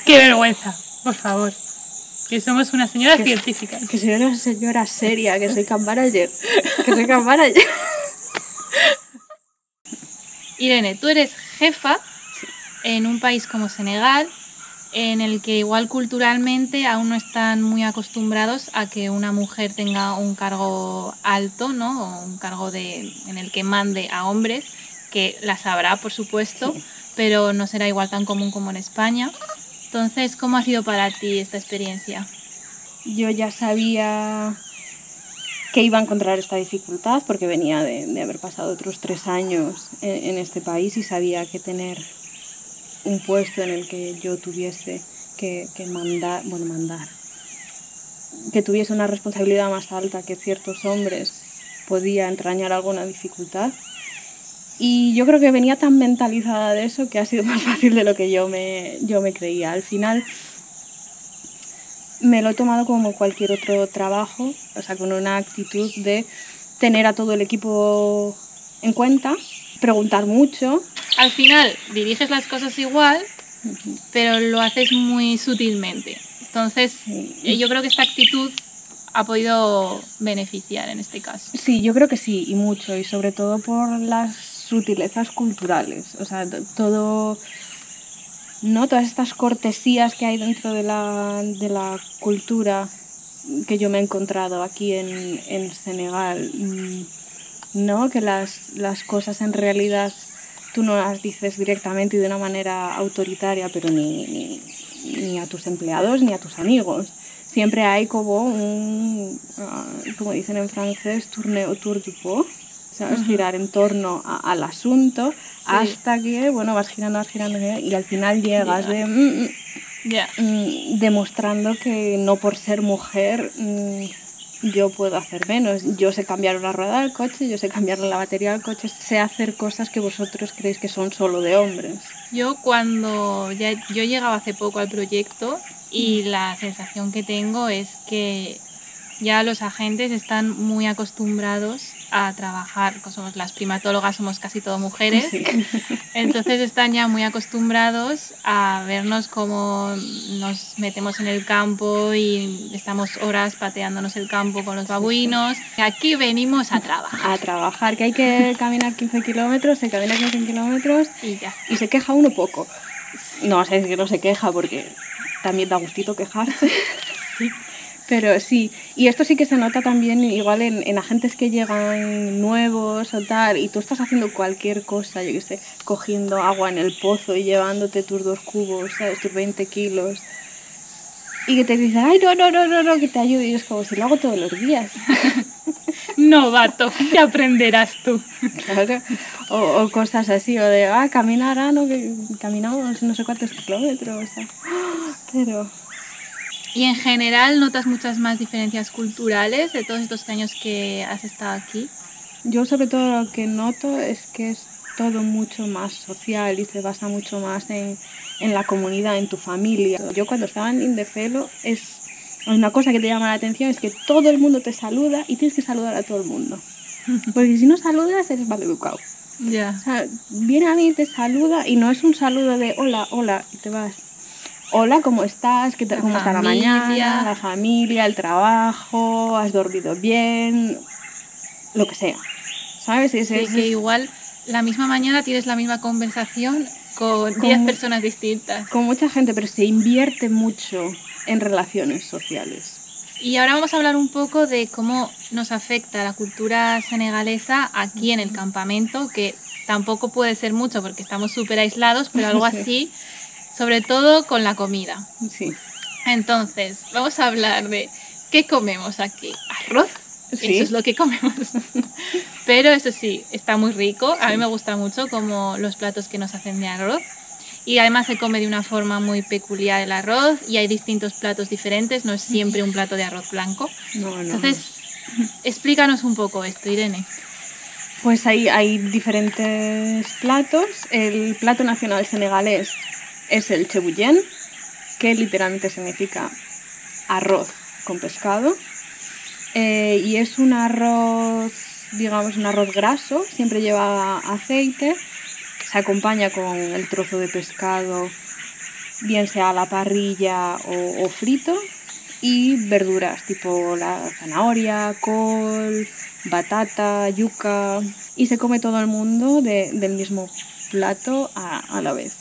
Qué vergüenza, por favor. Que somos unas señoras científicas. Que soy una señora seria, que soy camp manager. Que soy camp manager. Irene, tú eres jefa en un país como Senegal, en el que igual culturalmente aún no están muy acostumbrados a que una mujer tenga un cargo alto, ¿no? O un cargo en el que mande a hombres, que las habrá, por supuesto, pero no será igual tan común como en España. Entonces, ¿cómo ha sido para ti esta experiencia? Yo ya sabía que iba a encontrar esta dificultad porque venía de haber pasado otros 3 años en este país y sabía que tener un puesto en el que yo tuviese que mandar, que tuviese una responsabilidad más alta que ciertos hombres podía entrañar alguna dificultad. Y yo creo que venía tan mentalizada de eso que ha sido más fácil de lo que yo me creía. Al final me lo he tomado como cualquier otro trabajo, o sea, con una actitud de tener a todo el equipo en cuenta, preguntar mucho. Al final diriges las cosas igual, pero lo haces muy sutilmente. Entonces, yo creo que esta actitud ha podido beneficiar en este caso. Sí, yo creo que sí, y mucho, y sobre todo por las sutilezas culturales. O sea, todo, ¿no? Todas estas cortesías que hay dentro de la cultura que yo me he encontrado aquí en Senegal, ¿no? Que las cosas en realidad tú no las dices directamente y de una manera autoritaria, pero ni a tus empleados ni a tus amigos. Siempre hay como como dicen en francés, tourner autour du pot, ¿sabes? Girar en torno al asunto, sí, hasta que, bueno, vas girando y al final llegas demostrando que no por ser mujer yo puedo hacer menos. Yo sé cambiar una rueda del coche, yo sé cambiar la batería del coche, sé hacer cosas que vosotros creéis que son solo de hombres. Yo he llegado hace poco al proyecto y la sensación que tengo es que ya los agentes están muy acostumbrados a trabajar, somos las primatólogas, somos casi todo mujeres, sí. Entonces están ya muy acostumbrados a vernos como nos metemos en el campo y estamos horas pateándonos el campo con los babuinos. Aquí venimos a trabajar. A trabajar, que hay que caminar 15 kilómetros, se camina 15 kilómetros y se queja uno poco. No vas a decir que no se queja porque también da gustito quejarse. Sí. Pero sí, y esto sí que se nota también igual en agentes que llegan nuevos o tal, y tú estás haciendo cualquier cosa, yo qué sé, cogiendo agua en el pozo y llevándote tus 2 cubos, ¿sabes? Tus 20 kilos, y que te dicen, ay, no, que te ayude, y es como si lo hago todos los días. Novato, ¿qué aprenderás tú? Claro, o cosas así, o de, caminar, no, que caminamos no sé cuántos kilómetros, o sea, pero... ¿Y en general notas muchas más diferencias culturales de todos estos años que has estado aquí? Yo sobre todo lo que noto es que es todo mucho más social y se basa mucho más en la comunidad, en tu familia. Yo cuando estaba en Indefelo una cosa que te llama la atención es que todo el mundo te saluda y tienes que saludar a todo el mundo. Porque si no saludas eres mal educado. Yeah. O sea, viene a mí y te saluda y no es un saludo de hola y te vas. Hola, ¿cómo estás? ¿Cómo está la mañana? La familia, el trabajo, ¿has dormido bien? Lo que sea, ¿sabes? Que igual la misma mañana tienes la misma conversación con 10 personas distintas. Con mucha gente, pero se invierte mucho en relaciones sociales. Y ahora vamos a hablar un poco de cómo nos afecta la cultura senegalesa aquí en el campamento, que tampoco puede ser mucho porque estamos súper aislados, pero algo así... Sobre todo con la comida. Sí. Entonces, vamos a hablar de qué comemos aquí. Arroz, sí. Eso es lo que comemos. Pero eso sí, está muy rico. A mí me gusta mucho como los platos que nos hacen de arroz. Y además se come de una forma muy peculiar el arroz y hay distintos platos diferentes. No es siempre un plato de arroz blanco. No. Entonces, explícanos un poco esto, Irene. Pues hay diferentes platos. El plato nacional senegalés es el chebuyen, que literalmente significa arroz con pescado. Y es un arroz, digamos, un arroz graso, siempre lleva aceite, se acompaña con el trozo de pescado, bien sea a la parrilla o frito, y verduras tipo la zanahoria, col, batata, yuca, y se come todo el mundo del mismo plato a la vez.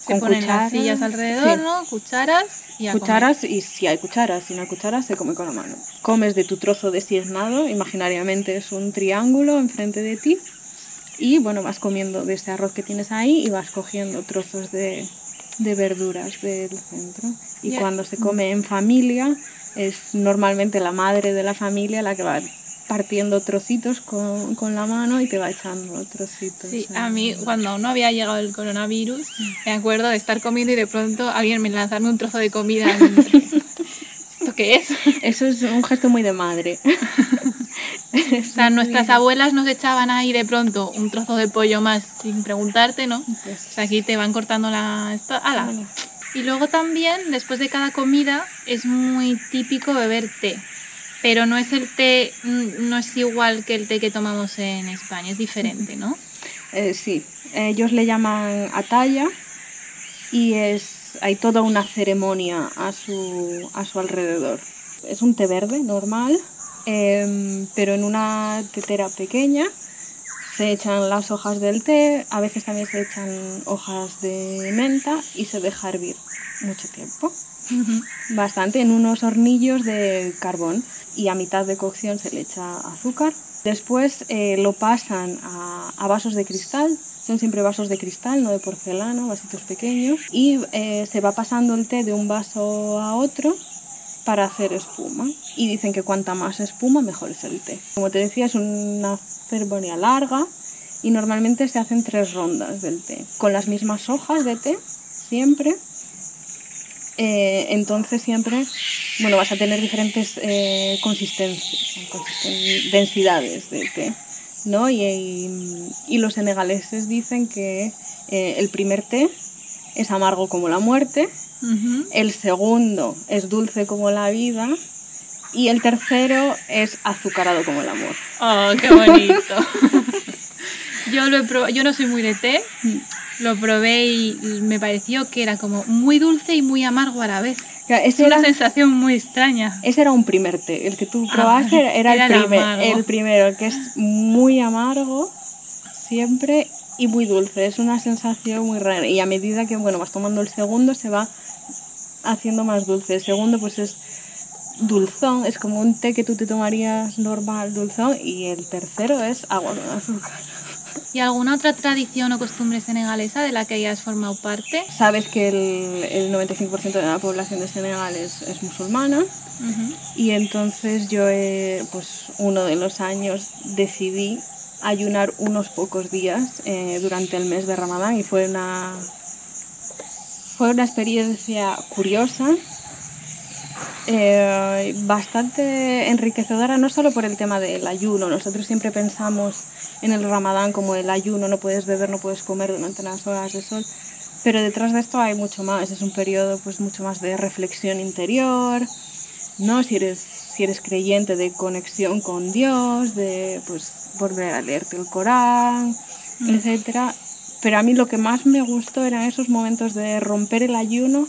Se ponen las sillas alrededor, sí. ¿no? Cucharas y a Cucharas, comer. y si hay cucharas, si no hay cucharas, se come con la mano. Comes de tu trozo designado, imaginariamente es un triángulo enfrente de ti, y bueno, vas comiendo de ese arroz que tienes ahí y vas cogiendo trozos de verduras del centro. Y cuando se come en familia, es normalmente la madre de la familia la que va partiendo trocitos con la mano y te va echando trocitos. Sí, a mí cuando aún no había llegado el coronavirus, me acuerdo de estar comiendo y de pronto alguien me lanzarme un trozo de comida. ¿Esto qué es? Eso es un gesto muy de madre. O sea, nuestras abuelas nos echaban ahí de pronto un trozo de pollo más sin preguntarte, ¿no? Pues, O sea, aquí te van cortando ¡Hala! Y luego también, después de cada comida, es muy típico beber té. Pero no es el té, no es igual que el té que tomamos en España, es diferente, ¿no? Sí, ellos le llaman ataya y hay toda una ceremonia a su alrededor. Es un té verde normal, pero en una tetera pequeña se echan las hojas del té, a veces también se echan hojas de menta y se deja hervir mucho tiempo. Bastante, en unos hornillos de carbón, y a mitad de cocción se le echa azúcar. Después lo pasan a vasos de cristal, son siempre vasos de cristal, no de porcelana, vasitos pequeños, y se va pasando el té de un vaso a otro para hacer espuma, y dicen que cuanta más espuma mejor es el té. Como te decía, es una ceremonia larga y normalmente se hacen 3 rondas del té, con las mismas hojas de té siempre. Entonces siempre, bueno, vas a tener diferentes densidades de té, ¿no? Y los senegaleses dicen que el primer té es amargo como la muerte, el segundo es dulce como la vida, y el tercero es azucarado como el amor. ¡Oh, qué bonito! Yo lo he probado, yo no soy muy de té, lo probé y me pareció que era como muy dulce y muy amargo a la vez. Es una sensación muy extraña. Ese era un primer té, el que tú probaste era el primero, que es muy amargo siempre y muy dulce. Es una sensación muy rara, y a medida que vas tomando el segundo se va haciendo más dulce. El segundo pues es dulzón, es como un té que tú te tomarías normal, dulzón, y el tercero es agua con azúcar. ¿Y alguna otra tradición o costumbre senegalesa de la que hayas formado parte? Sabes que el 95% de la población de Senegal es musulmana, y entonces yo pues uno de los años decidí ayunar unos pocos días durante el mes de Ramadán, y fue una experiencia curiosa, bastante enriquecedora, no solo por el tema del ayuno. Nosotros siempre pensamos en el Ramadán como el ayuno, no puedes beber, no puedes comer durante las horas de sol, pero detrás de esto hay mucho más. Es un periodo pues mucho más de reflexión interior, ¿no? Si eres creyente, de conexión con Dios, de pues volver a leerte el Corán, etcétera. Pero a mí lo que más me gustó eran esos momentos de romper el ayuno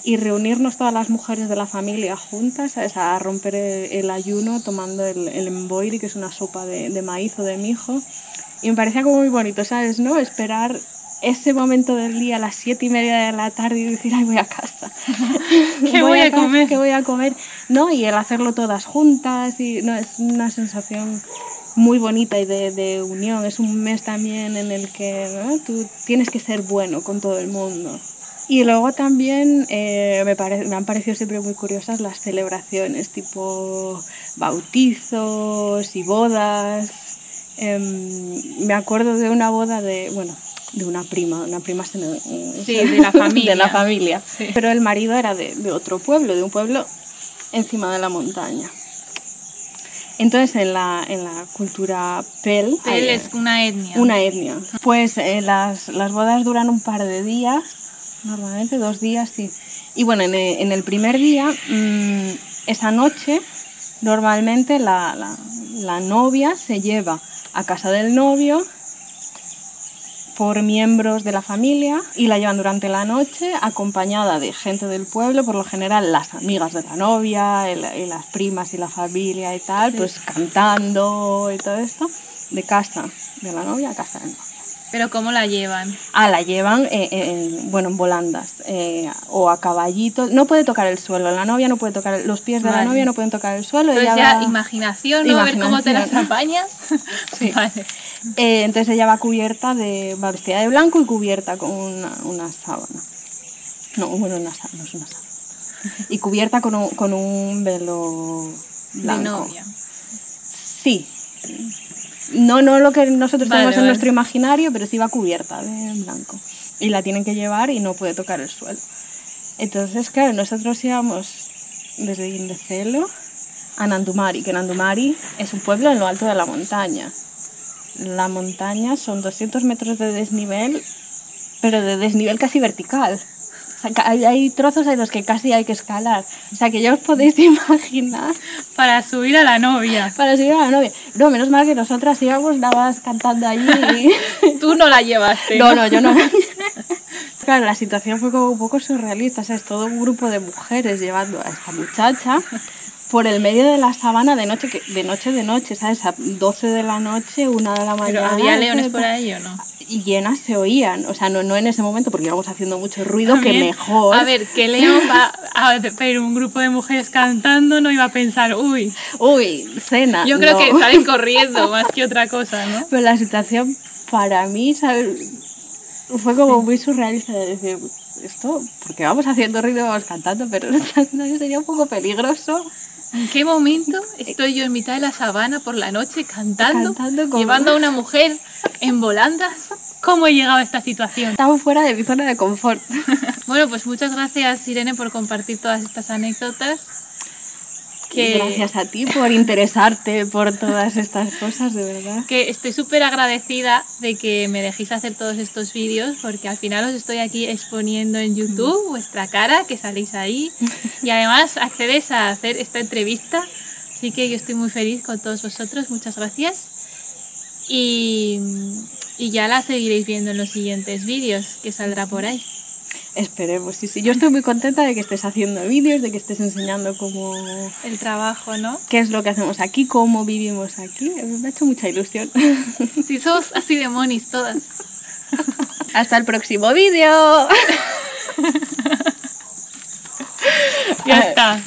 y reunirnos todas las mujeres de la familia juntas, ¿sabes? A romper el ayuno tomando el mboiri, que es una sopa de maíz o de mijo. Y me parecía como muy bonito, ¿sabes? ¿No? Esperar ese momento del día a las 7:30 de la tarde y decir, ay, voy a casa. ¿Qué voy a comer? ¿Qué voy a comer? ¿No? Y el hacerlo todas juntas, y no, es una sensación muy bonita y de unión. Es un mes también en el que, ¿no?, tú tienes que ser bueno con todo el mundo. Y luego también me han parecido siempre muy curiosas las celebraciones, tipo bautizos y bodas. Me acuerdo de una boda de una prima sí, de la familia. De la familia. Sí. Pero el marido era de otro pueblo, de un pueblo encima de la montaña. Entonces en la cultura Pel es una etnia. Una etnia. Pues las bodas duran un par de días, normalmente 2 días, sí. Y bueno, en el primer día, esa noche, normalmente la novia se lleva a casa del novio por miembros de la familia y la llevan durante la noche acompañada de gente del pueblo, por lo general las amigas de la novia, y las primas y la familia y tal, sí. Pues cantando y todo esto, de casa de la novia a casa del novio. ¿Pero cómo la llevan? La llevan en volandas o a caballito. No puede tocar el suelo, la novia no puede tocar, los pies de la novia no pueden tocar el suelo. Entonces ella ya imaginación, ¿no? A ver cómo te las apañas. Sí. Vale. Entonces ella va vestida de blanco y cubierta con una sábana. No, bueno, no es una sábana. Y cubierta con un velo blanco. De novia. Sí. No lo que nosotros tenemos en nuestro imaginario, pero sí va cubierta de blanco. Y la tienen que llevar y no puede tocar el suelo. Entonces, claro, nosotros íbamos desde Guindecelo a Nandumari, que Nandumari es un pueblo en lo alto de la montaña. La montaña son 200 metros de desnivel, pero de desnivel casi vertical. O sea, hay trozos en los que casi hay que escalar. O sea, que ya os podéis imaginar. Para subir a la novia. Para subir a la novia. No, menos mal que nosotras íbamos, dabas cantando allí. Tú no la llevaste. No, yo no. Claro, la situación fue como un poco surrealista. O sea, es todo un grupo de mujeres llevando a esta muchacha por el medio de la sabana de noche, ¿sabes? A 12 de la noche, 1 de la mañana. ¿Pero había leones por ahí o no? Y llenas se oían, o sea, no en ese momento porque íbamos haciendo mucho ruido, que mejor. A ver, ¿qué león va a ver un grupo de mujeres cantando? No iba a pensar, uy, cena. Yo creo que salen corriendo más que otra cosa, ¿no? Pero la situación para mí, ¿sabes? Fue como muy surrealista de decir, esto, porque vamos haciendo ruido, vamos cantando, pero no sería un poco peligroso. ¿En qué momento estoy yo en mitad de la sabana por la noche cantando llevando a una mujer en volandas? ¿Cómo he llegado a esta situación? Estamos fuera de mi zona de confort. Bueno, pues muchas gracias, Irene, por compartir todas estas anécdotas. Gracias a ti por interesarte por todas estas cosas, de verdad. Que estoy súper agradecida de que me dejéis hacer todos estos vídeos, porque al final os estoy aquí exponiendo en YouTube vuestra cara, que saléis ahí, y además accedes a hacer esta entrevista. Así que yo estoy muy feliz con todos vosotros, muchas gracias. Y ya la seguiréis viendo en los siguientes vídeos que saldrá por ahí. Esperemos, sí. Yo estoy muy contenta de que estés haciendo vídeos, de que estés enseñando cómo... El trabajo, ¿no? Qué es lo que hacemos aquí, cómo vivimos aquí. Me ha hecho mucha ilusión. Sí, somos así de monis todas. Hasta el próximo vídeo. Ya está.